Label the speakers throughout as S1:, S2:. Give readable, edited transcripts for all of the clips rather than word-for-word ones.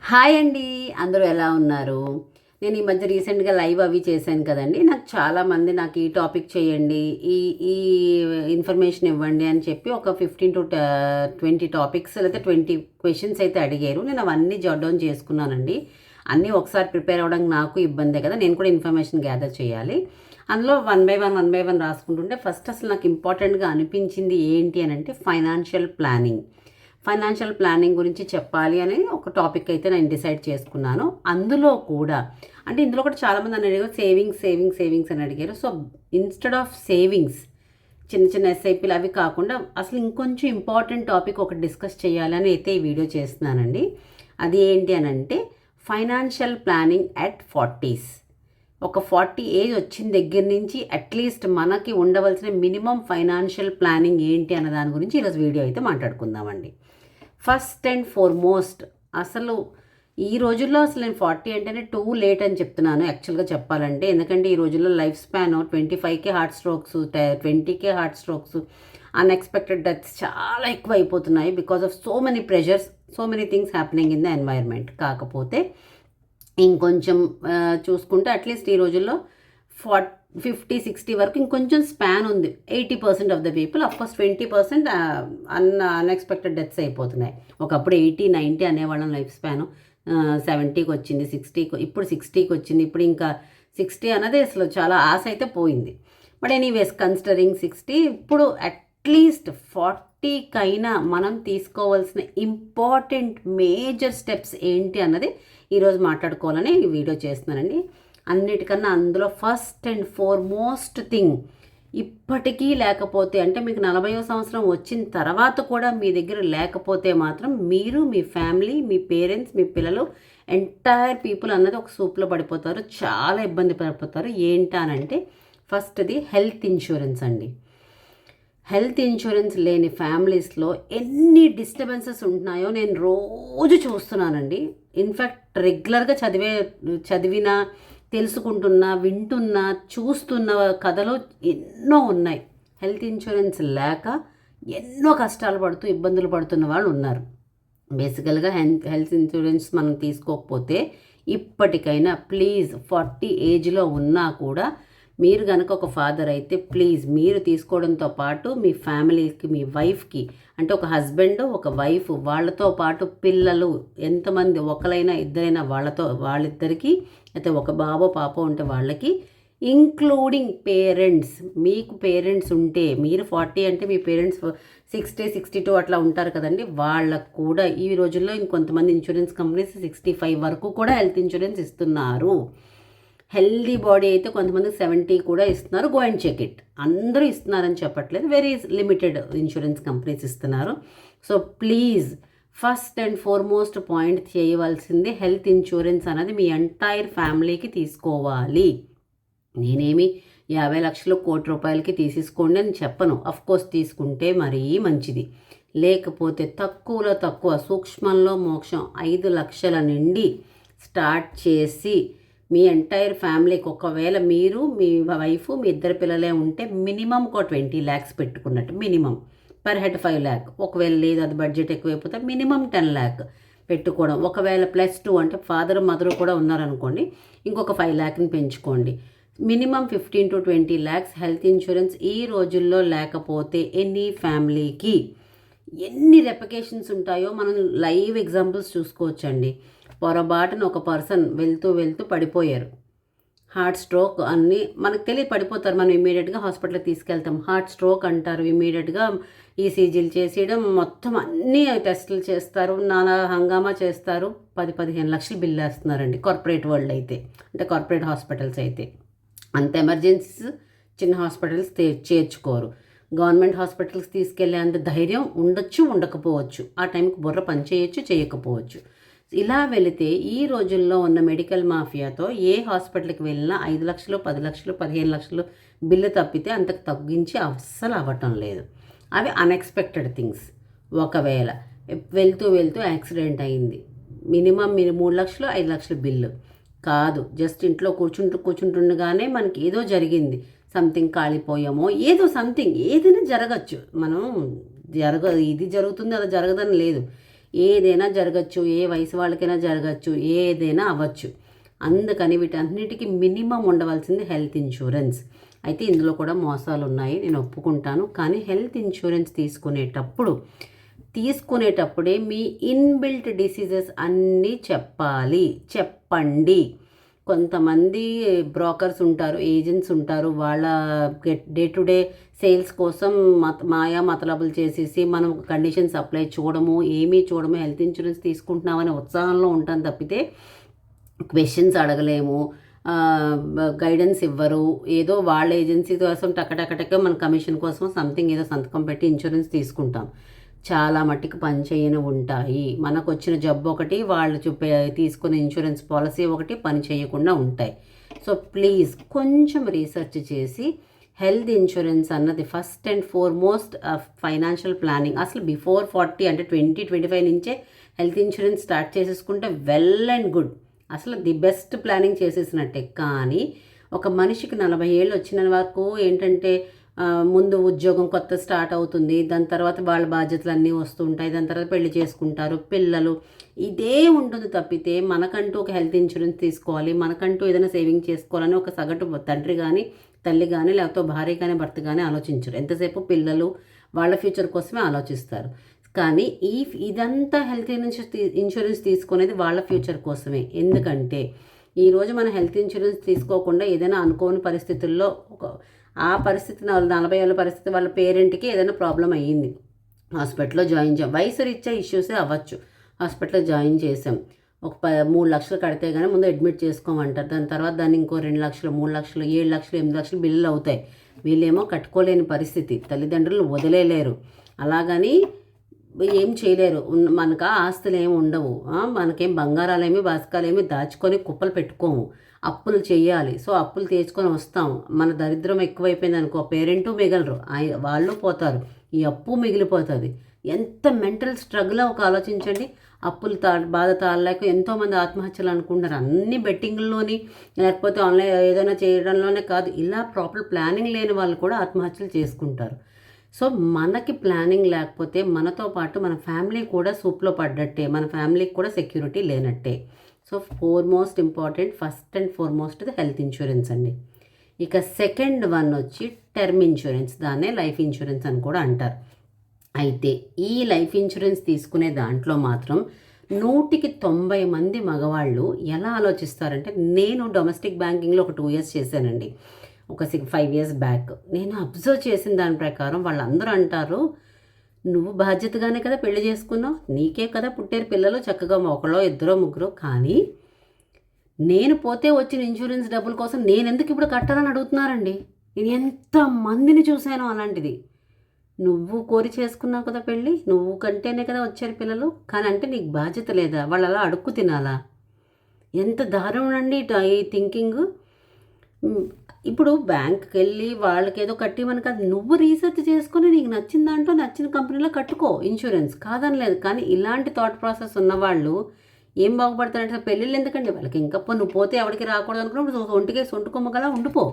S1: Hi అండి, అందరూ ఎలా ఉన్నారు? నేను ఈ మధ్య రీసెంట్గా లైవ్ అవి చేశాను కదండి. నాకు చాలామంది నాకు ఈ టాపిక్ చేయండి, ఈ ఈ ఇన్ఫర్మేషన్ ఇవ్వండి అని చెప్పి ఒక 15 to 20 టాపిక్స్ లేదా 20 క్వశ్చన్స్ అయితే అడిగారు. నేను అవన్నీ జట్ డౌన్ చేసుకున్నానండి. అన్నీ ఒకసారి ప్రిపేర్ అవ్వడానికి నాకు ఇబ్బందే కదా, నేను కూడా ఇన్ఫర్మేషన్ గ్యాదర్ చేయాలి. అందులో వన్ బై వన్ రాసుకుంటుంటే ఫస్ట్ అసలు నాకు ఇంపార్టెంట్గా అనిపించింది ఏంటి అని అంటే ఫైనాన్షియల్ ప్లానింగ్ గురించి చెప్పాలి అని ఒక టాపిక్ అయితే నేను డిసైడ్ చేసుకున్నాను. అందులో కూడా అంటే ఇందులో కూడా చాలామంది అని అడిగారు సేవింగ్స్ అని అడిగారు. సో ఇన్స్టెడ్ ఆఫ్ సేవింగ్స్ చిన్న చిన్న ఎస్ఐపీలు అవి కాకుండా అసలు ఇంకొంచెం ఇంపార్టెంట్ టాపిక్ ఒకటి డిస్కస్ చేయాలని అయితే ఈ వీడియో చేస్తున్నానండి. అది ఏంటి అని అంటే ఫైనాన్షియల్ ప్లానింగ్ అట్ 40s. ఒక 40 ఏజ్ వచ్చిన దగ్గర నుంచి అట్లీస్ట్ మనకి ఉండవలసిన మినిమం ఫైనాన్షియల్ ప్లానింగ్ ఏంటి అన్న దాని గురించి ఈరోజు వీడియో అయితే మాట్లాడుకుందామండి. ఫస్ట్ అండ్ ఫార్మోస్ట్ అసలు ఈ రోజుల్లో అసలు నేను 40 అంటేనే టూ లేట్ అని చెప్తున్నాను యాక్చువల్గా చెప్పాలంటే. ఎందుకంటే ఈ రోజుల్లో లైఫ్ స్పాన్ 25కే హార్ట్ స్ట్రోక్స్, 20కే హార్ట్ స్ట్రోక్స్, అన్ఎక్స్పెక్టెడ్ డెత్స్ చాలా ఎక్కువ అయిపోతున్నాయి because of so many pressures, so many things happening in the environment. కాకపోతే ఇంకొంచెం చూసుకుంటే అట్లీస్ట్ ఈ రోజుల్లో 50-60 వరకు ఇంకొంచెం స్పాన్ ఉంది. 80% of the people, of course 20% unexpected deaths అయిపోతున్నాయి. ఒకప్పుడు 80-90 అనేవాళ్ళం లైఫ్ స్పాను, 70కి వచ్చింది, 60కి, ఇప్పుడు 60కి వచ్చింది. ఇప్పుడు ఇంకా 60 అన్నది అసలు చాలా ఆశ అయితే పోయింది. బట్ ఎనీవేస్ కన్సిడరింగ్ 60, ఇప్పుడు అట్లీస్ట్ 40కైనా మనం తీసుకోవాల్సిన ఇంపార్టెంట్ మేజర్ స్టెప్స్ ఏంటి అన్నది ఈరోజు మాట్లాడుకోవాలని ఈ వీడియో చేస్తున్నానండి. అన్నిటికన్నా అందులో ఫస్ట్ అండ్ ఫార్మోస్ట్ థింగ్, ఇప్పటికీ లేకపోతే అంటే మీకు 40వ సంవత్సరం వచ్చిన తర్వాత కూడా మీ దగ్గర లేకపోతే మాత్రం మీరు, మీ ఫ్యామిలీ, మీ పేరెంట్స్, మీ పిల్లలు, ఎంటైర్ పీపుల్ అన్నది ఒక సూప్లో పడిపోతారు, చాలా ఇబ్బంది పడిపోతారు. ఏంటనంటే ఫస్ట్ది హెల్త్ ఇన్సూరెన్స్ అండి. హెల్త్ ఇన్సూరెన్స్ లేని ఫ్యామిలీస్లో ఎన్ని డిస్టర్బెన్సెస్ ఉంటున్నాయో నేను రోజు చూస్తున్నానండి. ఇన్ఫ్యాక్ట్ రెగ్యులర్గా చదివిన, తెలుసుకుంటున్నా, వింటున్నా, చూస్తున్న కథలు ఎన్నో ఉన్నాయి. హెల్త్ ఇన్సూరెన్స్ లేక ఎన్నో కష్టాలు పడుతూ ఇబ్బందులు పడుతున్న వాళ్ళు ఉన్నారు. బేసికల్గా హెల్త్ ఇన్సూరెన్స్ మనం తీసుకోకపోతే ఇప్పటికైనా ప్లీజ్ 40 ఏజ్లో ఉన్నా కూడా మీరు కనుక ఒక ఫాదర్ అయితే ప్లీజ్ మీరు తీసుకోవడంతో పాటు మీ ఫ్యామిలీకి, మీ వైఫ్కి, అంటే ఒక హస్బెండ్, ఒక వైఫ్, వాళ్ళతో పాటు పిల్లలు ఎంతమంది, ఒకరైనా ఇద్దరైనా వాళ్ళిద్దరికీ, అయితే ఒక బాబో పాపో ఉంటే వాళ్ళకి, ఇంక్లూడింగ్ పేరెంట్స్. మీకు పేరెంట్స్ ఉంటే, మీరు 40 అంటే మీ పేరెంట్స్ 60-62 అట్లా ఉంటారు కదండి, వాళ్ళకు కూడా ఈ రోజుల్లో ఇంకొంతమంది ఇన్సూరెన్స్ కంపెనీస్ 65 వరకు కూడా హెల్త్ ఇన్సూరెన్స్ ఇస్తున్నారు. హెల్దీ బాడీ అయితే కొంతమంది 70 కూడా ఇస్తున్నారు. Go and check it. అందరూ ఇస్తున్నారని చెప్పట్లేదు, వెరీ లిమిటెడ్ ఇన్సూరెన్స్ కంపెనీస్ ఇస్తున్నారు. So please first and foremost point చేయవలసింది హెల్త్ ఇన్సూరెన్స్ అనేది మీ ఎంటైర్ ఫ్యామిలీకి తీసుకోవాలి. నేనేమి 50 లక్షలు, ₹1,00,00,000కి తీసేసుకోండి అని చెప్పను. అఫ్కోర్స్ తీసుకుంటే మరీ మంచిది. లేకపోతే తక్కువలో తక్కువ, సూక్ష్మంలో మోక్షం 5 లక్షల నుండి స్టార్ట్ చేసి మీ ఎంటైర్ ఫ్యామిలీకి, ఒకవేళ మీరు, మీ వైఫ్, మీ ఇద్దరు పిల్లలే ఉంటే మినిమం ఒక 20 lakhs పెట్టుకున్నట్టు, మినిమం పర్ హెడ్ 5 lakh. ఒకవేళ లేదు, అది బడ్జెట్ ఎక్కువైపోతే మినిమం 10 lakh పెట్టుకోవడం. ఒకవేళ +2 అంటే ఫాదర్ మదర్ కూడా ఉన్నారనుకోండి, ఇంకొక 5 lakhని పెంచుకోండి. Minimum 15 to 20 lakhs health insurance ఈ రోజుల్లో లేకపోతే ఎనీ ఫ్యామిలీకి ఎన్ని రెప్లికేషన్స్ ఉంటాయో మనం లైవ్ ఎగ్జాంపుల్స్ చూసుకోవచ్చండి. పొరపాటున ఒక పర్సన్ వెళ్తూ పడిపోయారు, హార్ట్ స్ట్రోక్ అన్నీ మనకు తెలియదు, పడిపోతారు. మనం ఇమీడియట్గా హాస్పిటల్కి తీసుకెళ్తాం. హార్ట్ స్ట్రోక్ అంటారు, ఇమీడియట్గా ఈసీజీలు చేసేయడం, మొత్తం అన్నీ టెస్టులు చేస్తారు, నానా హంగామా చేస్తారు. 10-15 లక్షలు బిల్ వేస్తున్నారండి కార్పొరేట్ వరల్డ్ అయితే, అంటే కార్పొరేట్ హాస్పిటల్స్ అయితే. అంత ఎమర్జెన్సీస్ చిన్న హాస్పిటల్స్ చేర్చుకోరు. గవర్నమెంట్ హాస్పిటల్స్ తీసుకెళ్లే అంత ధైర్యం ఉండొచ్చు, ఉండకపోవచ్చు. ఆ టైంకి బుర్ర పని చేయకపోవచ్చు. ఇలా వెళితే ఈ రోజుల్లో ఉన్న మెడికల్ మాఫియాతో ఏ హాస్పిటల్కి వెళ్ళినా 5 లక్షలు, 10 లక్షలు, 15 లక్షలు బిల్లు తప్పితే అంతకు తగ్గించి అస్సలు అవ్వటం లేదు. అవి అన్ఎక్స్పెక్టెడ్ థింగ్స్. ఒకవేళ వెళ్తూ యాక్సిడెంట్ అయింది, మినిమం 3 లక్షలు, 5 లక్షలు బిల్లు కాదు. జస్ట్ ఇంట్లో కూర్చుంటుండగానే మనకి ఏదో జరిగింది, సంథింగ్ కాలిపోయామో, ఏదో సంథింగ్ ఏదైనా జరగచ్చు. మనం ఇది జరుగుతుంది, అది జరగదని లేదు. ఏదైనా జరగచ్చు, ఏ వయసు వాళ్ళకైనా జరగచ్చు, ఏదైనా అవ్వచ్చు. అందుకని వీటన్నిటికీ మినిమం ఉండవలసింది హెల్త్ ఇన్సూరెన్స్. అయితే ఇందులో కూడా మోసాలు ఉన్నాయి, నేను ఒప్పుకుంటాను. కానీ హెల్త్ ఇన్సూరెన్స్ తీసుకునేటప్పుడే మీ ఇన్బిల్ట్ డిసీజెస్ అన్నీ చెప్పండి. కొంతమంది బ్రోకర్స్ ఉంటారు, ఏజెంట్స్ ఉంటారు, వాళ్ళ డే టు డే సేల్స్ కోసం మాయా మతలబులు చేసేసి మనం కండిషన్స్ అప్లై ఏమీ చూడము, హెల్త్ ఇన్సూరెన్స్ తీసుకుంటున్నామనే ఉత్సాహంలో ఉంటాం తప్పితే క్వశ్చన్స్ అడగలేము, గైడెన్స్ ఇవ్వరు. ఏదో వాళ్ళ ఏజెన్సీ కోసం టకటక మన కమిషన్ కోసం సంథింగ్ ఏదో సంతకం పెట్టి ఇన్సూరెన్స్ తీసుకుంటాం. చాలా మట్టికి పనిచేయని ఉంటాయి. మనకు వచ్చిన జబ్బు ఒకటి, వాళ్ళు తీసుకునే ఇన్సూరెన్స్ పాలసీ ఒకటి పని చేయకుండా ఉంటాయి. సో ప్లీజ్ కొంచెం రీసెర్చ్ చేసి హెల్త్ ఇన్సూరెన్స్ అన్నది first and foremost financial planning. అసలు బిఫోర్ 40 అంటే 20-25 నుంచే హెల్త్ ఇన్సూరెన్స్ స్టార్ట్ చేసేసుకుంటే వెల్ అండ్ గుడ్, అసలు ది బెస్ట్ ప్లానింగ్ చేసేసినట్టే. కానీ ఒక మనిషికి 40 ఏళ్ళు వచ్చిన వరకు ఏంటంటే ముందు ఉద్యోగం కొత్త స్టార్ట్ అవుతుంది, దాని తర్వాత వాళ్ళ బాధ్యతలు అన్నీ వస్తుంటాయి, దాని తర్వాత పెళ్లి చేసుకుంటారు, పిల్లలు, ఇదే ఉంటుంది తప్పితే మనకంటూ ఒక హెల్త్ ఇన్సూరెన్స్ తీసుకోవాలి, మనకంటూ ఏదైనా సేవింగ్ చేసుకోవాలని ఒక సగటు తండ్రి కానీ తల్లి కానీ లేకపోతే భార్య కానీ భర్త కానీ ఆలోచించరు. ఎంతసేపు పిల్లలు వాళ్ళ ఫ్యూచర్ కోసమే ఆలోచిస్తారు. కానీ ఇదంతా హెల్త్ ఇన్సూరెన్స్ తీసుకునేది వాళ్ళ ఫ్యూచర్ కోసమే. ఎందుకంటే ఈరోజు మన హెల్త్ ఇన్సూరెన్స్ తీసుకోకుండా ఏదైనా అనుకోని పరిస్థితుల్లో ఆ పరిస్థితి 40 ఏళ్ళ పరిస్థితి వాళ్ళ పేరెంట్కి ఏదైనా ప్రాబ్లం అయ్యింది, హాస్పిటల్లో జాయిన్ వయసు రీత్యా ఇష్యూసే అవ్వచ్చు, హాస్పిటల్లో జాయిన్ చేసాం, ఒక 3 లక్షలు కడితే కానీ ముందు అడ్మిట్ చేసుకోమంటారు, దాని తర్వాత దాన్ని ఇంకో 2 లక్షలు 3 లక్షలు 7 లక్షలు 8 లక్షలు బిల్లులు అవుతాయి. వీళ్ళేమో కట్టుకోలేని పరిస్థితి, తల్లిదండ్రులు వదిలేలేరు, అలాగని ఏం చేయలేరు. మనకు ఆస్తులు ఏమి ఉండవు, మనకేం బంగారాలేమి బాసకాలేమి దాచుకొని కుప్పలు పెట్టుకోము, అప్పులు చేయాలి. సో అప్పులు తీర్చుకొని వస్తాం, మన దరిద్రం ఎక్కువైపోయింది అనుకో, పేరెంటు మిగలరు, వాళ్ళు పోతారు, ఈ అప్పు మిగిలిపోతుంది. ఎంత మెంటల్ స్ట్రగుల్ ఒక ఆలోచించండి. అప్పులు బాధ తాళలేక ఎంతోమంది ఆత్మహత్యలు అనుకుంటారు, అన్ని బెట్టింగ్లోని లేకపోతే ఆన్లైన్ ఏదైనా చేయడంలోనే కాదు, ఇలా ప్రాపర్ ప్లానింగ్ లేని వాళ్ళు కూడా ఆత్మహత్యలు చేసుకుంటారు. సో మనకి ప్లానింగ్ లేకపోతే మనతో పాటు మన ఫ్యామిలీ కూడా సూప్లో పడ్డట్టే, మన ఫ్యామిలీకి కూడా సెక్యూరిటీ లేనట్టే. So first and foremost health insurance అండి. ఇక సెకండ్ వన్ వచ్చి టర్మ్ ఇన్సూరెన్స్, దాన్నే లైఫ్ ఇన్సూరెన్స్ అని కూడా అంటారు. అయితే ఈ లైఫ్ ఇన్సూరెన్స్ తీసుకునే దాంట్లో మాత్రం 100కి 90 మంది మగవాళ్ళు ఎలా ఆలోచిస్తారంటే, నేను డొమెస్టిక్ బ్యాంకింగ్లో ఒక 2 years చేశానండి, ఒక 5 years బ్యాక్. నేను అబ్జర్వ్ చేసిన దాని ప్రకారం వాళ్ళందరూ అంటారు, నువ్వు బాధ్యతగానే కదా పెళ్లి చేసుకున్నావు, నీకే కదా పుట్టారు పిల్లలు, చక్కగా ఒకళ్ళో ఇద్దరో ముగ్గురు, కానీ నేను పోతే వచ్చిన ఇన్సూరెన్స్ డబ్బుల కోసం నేను ఎందుకు ఇప్పుడు కట్టాలని అడుగుతున్నారండి. నేను ఎంతమందిని చూశాను అలాంటిది. నువ్వు కోరి చేసుకున్నావు కదా పెళ్ళి, నువ్వు కంటేనే కదా వచ్చారు పిల్లలు, కానీ అంటే నీకు బాధ్యత లేదా, వాళ్ళు అలా అడుక్కు తినాలా? ఎంత దారుణం అండి ఈ థింకింగ్. ఇప్పుడు బ్యాంక్కి వెళ్ళి వాళ్ళకి ఏదో కట్టిమని కాదు, నువ్వు రీసెర్చ్ చేసుకొని నీకు నచ్చిన దాంట్లో నచ్చిన కంపెనీలో కట్టుకో ఇన్సూరెన్స్, కాదని లేదు. కానీ ఇలాంటి థాట్ ప్రాసెస్ ఉన్నవాళ్ళు ఏం బాగుపడతారంటే, పెళ్ళిళ్ళు ఎందుకండి వాళ్ళకి, ఇంకా నువ్వు పోతే ఎవరికి రాకూడదు అనుకున్నప్పుడు ఒంటికే సొంటుకొమ్మగలా ఉండిపో.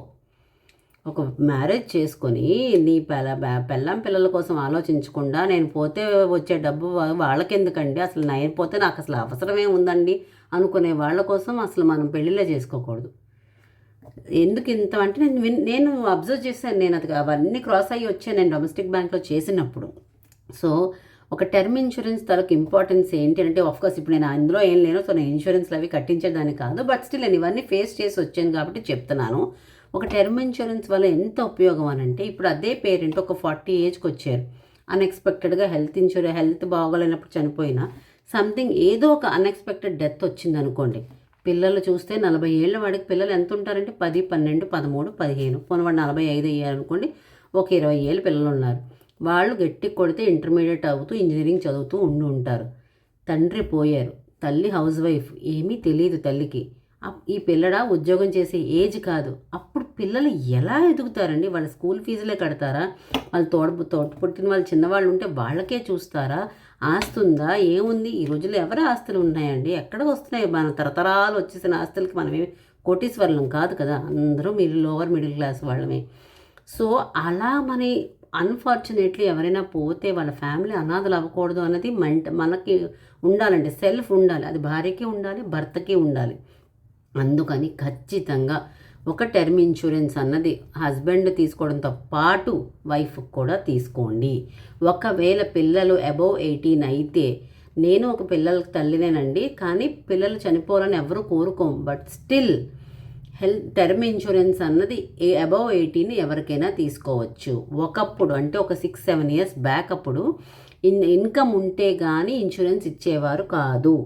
S1: ఒక మ్యారేజ్ చేసుకొని నీ పెళ్ళాం పిల్లల కోసం ఆలోచించకుండా నేను పోతే వచ్చే డబ్బు వాళ్ళకెందుకండి, అసలు నేను పోతే నాకు అసలు అవసరమే ఉందండి అనుకునే వాళ్ళ కోసం అసలు మనం పెళ్ళిళ్ళే చేసుకోకూడదు. ఎందుకు ఇంత అంటే నేను అబ్జర్వ్ చేశాను, నేను అవన్నీ క్రాస్ అయ్యి వచ్చాను నేను డొమెస్టిక్ బ్యాంక్లో చేసినప్పుడు. సో ఒక టర్మ్ ఇన్సూరెన్స్ తలకు ఇంపార్టెన్స్ ఏంటి అంటే, ఆఫ్కోర్స్ ఇప్పుడు నేను అందులో ఏం లేను, సో నేను ఇన్సూరెన్స్లు అవి కట్టించేదాన్ని కాదు, బట్ స్టిల్ నేను ఇవన్నీ ఫేస్ చేసి వచ్చాను కాబట్టి చెప్తున్నాను. ఒక టర్మ్ ఇన్సూరెన్స్ వల్ల ఎంత ఉపయోగం అని అంటే, ఇప్పుడు అదే పేరెంట్ ఒక 40 ఏజ్కి వచ్చారు, అన్ఎక్స్పెక్టెడ్గా హెల్త్ బాగోలేనప్పుడు చనిపోయినా సంథింగ్ ఏదో ఒక అన్ఎక్స్పెక్టెడ్ డెత్ వచ్చింది అనుకోండి, పిల్లలు చూస్తే 40 ఏళ్ళ వాడికి పిల్లలు ఎంత ఉంటారంటే 10, 12, 13, 15, పోనవాడు 45 అయ్యారనుకోండి, ఒక 20 ఏళ్ళు పిల్లలు ఉన్నారు. వాళ్ళు గట్టి కొడితే ఇంటర్మీడియట్ అవుతూ ఇంజనీరింగ్ చదువుతూ ఉంటారు. తండ్రి పోయారు, తల్లి హౌస్ వైఫ్, ఏమీ తెలియదు తల్లికి, ఈ పిల్లడా ఉద్యోగం చేసే ఏజ్ కాదు. అప్పుడు పిల్లలు ఎలా ఎదుగుతారండి? వాళ్ళ స్కూల్ ఫీజులే కడతారా? వాళ్ళు తోట పుట్టిన వాళ్ళు చిన్నవాళ్ళు ఉంటే వాళ్ళకే చూస్తారా? ఆస్తి ఉందా? ఏముంది? ఈ రోజుల్లో ఎవరి ఆస్తులు ఉన్నాయండి? ఎక్కడ వస్తున్నాయి? మన తరతరాలు వచ్చేసిన ఆస్తులకి మనమేమి కోటీశ్వరులం కాదు కదా, అందరూ లోవర్ మిడిల్ క్లాస్ వాళ్ళమే. సో అలా మన అన్ఫార్చునేట్లీ ఎవరైనా పోతే వాళ్ళ ఫ్యామిలీ అనాథలు అవ్వకూడదు అన్నది మనకి ఉండాలండి, సెల్ఫ్ ఉండాలి. అది భార్యకి ఉండాలి, భర్తకి ఉండాలి. అందుకని ఖచ్చితంగా ఒక టర్మ్ ఇన్సూరెన్స్ అన్నది హస్బెండ్ తీసుకోవడంతో పాటు వైఫ్కి కూడా తీసుకోండి. ఒకవేళ పిల్లలు అబోవ్ 18 అయితే, నేను ఒక పిల్లల తల్లినేనండి, కానీ పిల్లలు చనిపోవాలని ఎవరు కోరుకోం. బట్ స్టిల్ టర్మ్ ఇన్సూరెన్స్ అన్నది అబవ్ 18 ఎవరికైనా తీసుకోవచ్చు. ఒకప్పుడు అంటే ఒక 6-7 ఇయర్స్ బ్యాక్ అప్పుడు ఇన్కమ్ ఉంటే కానీ ఇన్సూరెన్స్ ఇచ్చేవారు కాదు.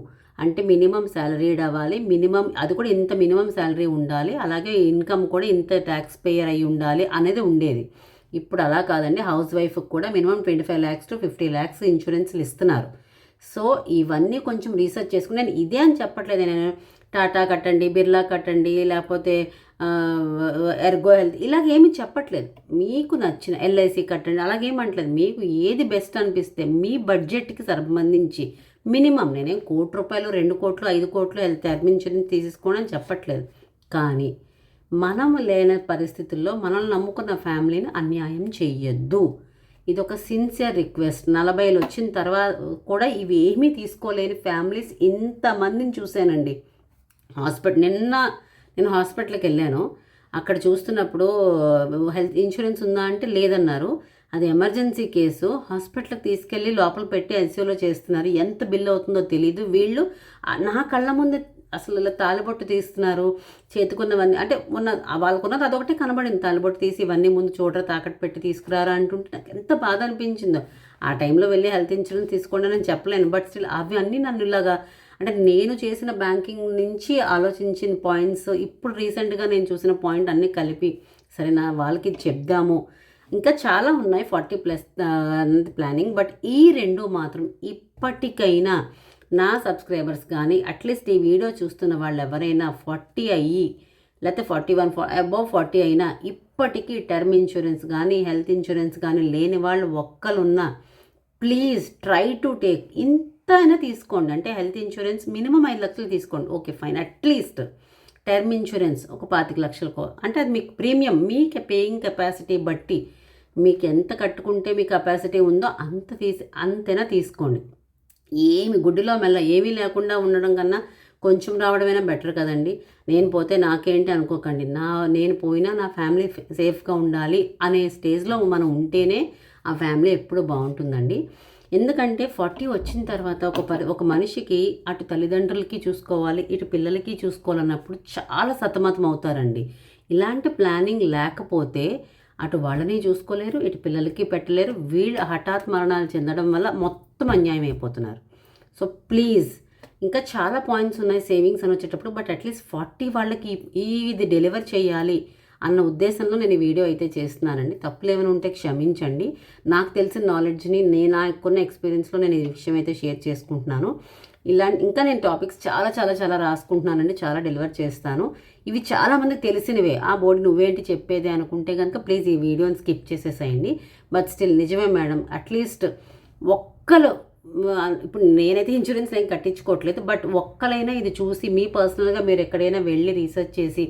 S1: అంటే మినిమం శాలరీడ్ అవ్వాలి, మినిమం అది కూడా ఇంత మినిమం శాలరీ ఉండాలి, అలాగే ఇన్కమ్ కూడా ఇంత ట్యాక్స్ పేయర్ అయి ఉండాలి అనేది ఉండేది. ఇప్పుడు అలా కాదండి, హౌస్ వైఫ్కి కూడా మినిమం 25 lakhs to 50 lakhs ఇన్సూరెన్స్లు ఇస్తున్నారు. సో ఇవన్నీ కొంచెం రీసెర్చ్ చేసుకుని, నేను ఇదే అని చెప్పట్లేదు, నేను టాటా కట్టండి, బిర్లా కట్టండి, లేకపోతే ఎర్గో హెల్త్ ఇలాగేమీ చెప్పట్లేదు. మీకు నచ్చిన ఎల్ఐసి కట్టండి అలాగేమంటలేదు. మీకు ఏది బెస్ట్ అనిపిస్తే మీ బడ్జెట్కి సంబంధించి మినిమం, నేనేం ₹1 2 కోట్లు 5 కోట్లు టర్మ్ ఇన్సూరెన్స్ తీసుకోండి అని చెప్పట్లేదు. కానీ మనం లేని పరిస్థితుల్లో మనల్ని నమ్ముకున్న ఫ్యామిలీని అన్యాయం చెయ్యొద్దు. ఇది ఒక సిన్సియర్ రిక్వెస్ట్. 40 వచ్చిన తర్వాత కూడా ఇవి ఏమీ తీసుకోలేని ఫ్యామిలీస్ ఇంతమందిని చూశానండి. నేను హాస్పిటల్కి వెళ్ళాను. అక్కడ చూస్తున్నప్పుడు హెల్త్ ఇన్సూరెన్స్ ఉందా అంటే లేదన్నారు. అది ఎమర్జెన్సీ కేసు. హాస్పిటల్కి తీసుకెళ్ళి లోపల పెట్టి ఐసీయూలో చేస్తున్నారు. ఎంత బిల్ అవుతుందో తెలియదు. వీళ్ళు నా కళ్ళ ముందే అసలు తాలిబొట్టు తీస్తున్నారు, చేతుకున్నవన్నీ. అంటే వాళ్ళకున్నది అదొకటి కనబడింది, తాలిబొట్టు తీసి ఇవన్నీ ముందు చూడరా తాకట్టు పెట్టి తీసుకురారా అంటుంటే నాకు ఎంత బాధ అనిపించిందో. ఆ టైంలో వెళ్ళి హెల్త్ ఇన్సూరెన్స్ తీసుకోండి అని చెప్పలేను. బట్ స్టిల్ అవి అన్నీ నన్ను ఇలాగా, అంటే నేను చేసిన బ్యాంకింగ్ నుంచి ఆలోచించిన పాయింట్స్, ఇప్పుడు రీసెంట్గా నేను చూసిన పాయింట్ అన్నీ కలిపి సరే వాళ్ళకి చెప్దాము. ఇంకా చాలా ఉన్నాయి 40+ అన్నది ప్లానింగ్. బట్ ఈ 2 మాత్రం ఇప్పటికైనా నా సబ్స్క్రైబర్స్ కానీ, అట్లీస్ట్ ఈ వీడియో చూస్తున్న వాళ్ళు ఎవరైనా 40 అయ్యి లేకపోతే 41 అబవ్ 40 అయినా ఇప్పటికీ టర్మ్ ఇన్సూరెన్స్ కానీ హెల్త్ ఇన్సూరెన్స్ కానీ లేని వాళ్ళు ఒక్కరున్నా ప్లీజ్ ట్రై టు టేక్. ఇంత అయినా తీసుకోండి. అంటే హెల్త్ ఇన్సూరెన్స్ మినిమం 5 లక్షలు తీసుకోండి, okay fine. At least term insurance ఒక 25 లక్షలకు, అంటే అది మీకు ప్రీమియం, మీకు పేయింగ్ కెపాసిటీ బట్టి మీకు ఎంత కట్టుకుంటే మీ కెపాసిటీ ఉందో అంతైనా తీసుకోండి. ఏమి గుడ్డిలో మెల్ల ఏమీ లేకుండా ఉండడం కన్నా కొంచెం రావడమైనా బెటర్ కదండి. నేను పోతే నాకేంటి అనుకోకండి. నేను పోయినా నా ఫ్యామిలీ సేఫ్గా ఉండాలి అనే స్టేజ్లో మనం ఉంటేనే ఆ ఫ్యామిలీ ఎప్పుడు బాగుంటుందండి. ఎందుకంటే 40 వచ్చిన తర్వాత ఒక మనిషికి అటు తల్లిదండ్రులకి చూసుకోవాలి, ఇటు పిల్లలకి చూసుకోవాలన్నప్పుడు చాలా సతమతం అవుతారండి. ఇలాంటి ప్లానింగ్ లేకపోతే అటు వాళ్ళని చూసుకోలేరు, ఇటు పిల్లలకి పెట్టలేరు. వీళ్ళు హఠాత్ మరణాలు చెందడం వల్ల మొత్తం అన్యాయం అయిపోతున్నారు. సో ప్లీజ్, ఇంకా చాలా పాయింట్స్ ఉన్నాయి సేవింగ్స్ అని వచ్చేటప్పుడు. బట్ అట్లీస్ట్ 40 వాళ్ళకి ఇది డెలివర్ చేయాలి అన్న ఉద్దేశంలో నేను ఈ వీడియో అయితే చేస్తున్నానండి. తప్పులు ఏమైనా ఉంటే క్షమించండి. నాకు తెలిసిన నాలెడ్జ్ని నాకున్న ఎక్స్పీరియన్స్లో నేను ఈ విషయం అయితే షేర్ చేసుకుంటున్నాను. ఇంకా నేను టాపిక్స్ చాలా చాలా చాలా రాసుకుంటున్నానండి, చాలా డెలివర్ చేస్తాను. ఇవి చాలామందికి తెలిసినవే. ఆ బోర్డు నువ్వేంటి చెప్పేది అనుకుంటే కనుక ప్లీజ్ ఈ వీడియోని స్కిప్ చేసేసేయండి. బట్ స్టిల్ నిజమే మేడం, అట్లీస్ట్ ఒక్కరు, ఇప్పుడు నేనైతే ఇన్సూరెన్స్ ఏం కట్టించుకోవట్లేదు, బట్ ఒక్కరైనా ఇది చూసి మీ పర్సనల్గా మీరు ఎక్కడైనా వెళ్ళి రీసెర్చ్ చేసి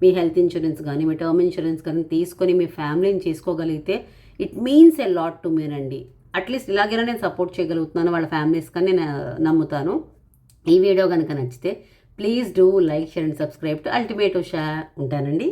S1: మీ హెల్త్ ఇన్సూరెన్స్ కానీ మీ టర్మ్ ఇన్సూరెన్స్ కానీ తీసుకొని మీ ఫ్యామిలీని చేసుకోగలిగితే it means a lot to మీరండి. అట్లీస్ట్ ఇలాగైనా నేను సపోర్ట్ చేయగలుగుతున్నాను వాళ్ళ ఫ్యామిలీస్ కానీ నేను నమ్ముతాను. ఈ వీడియో కనుక నచ్చితే please do like, share and subscribe to ultimate Usha. ఉంటానండి.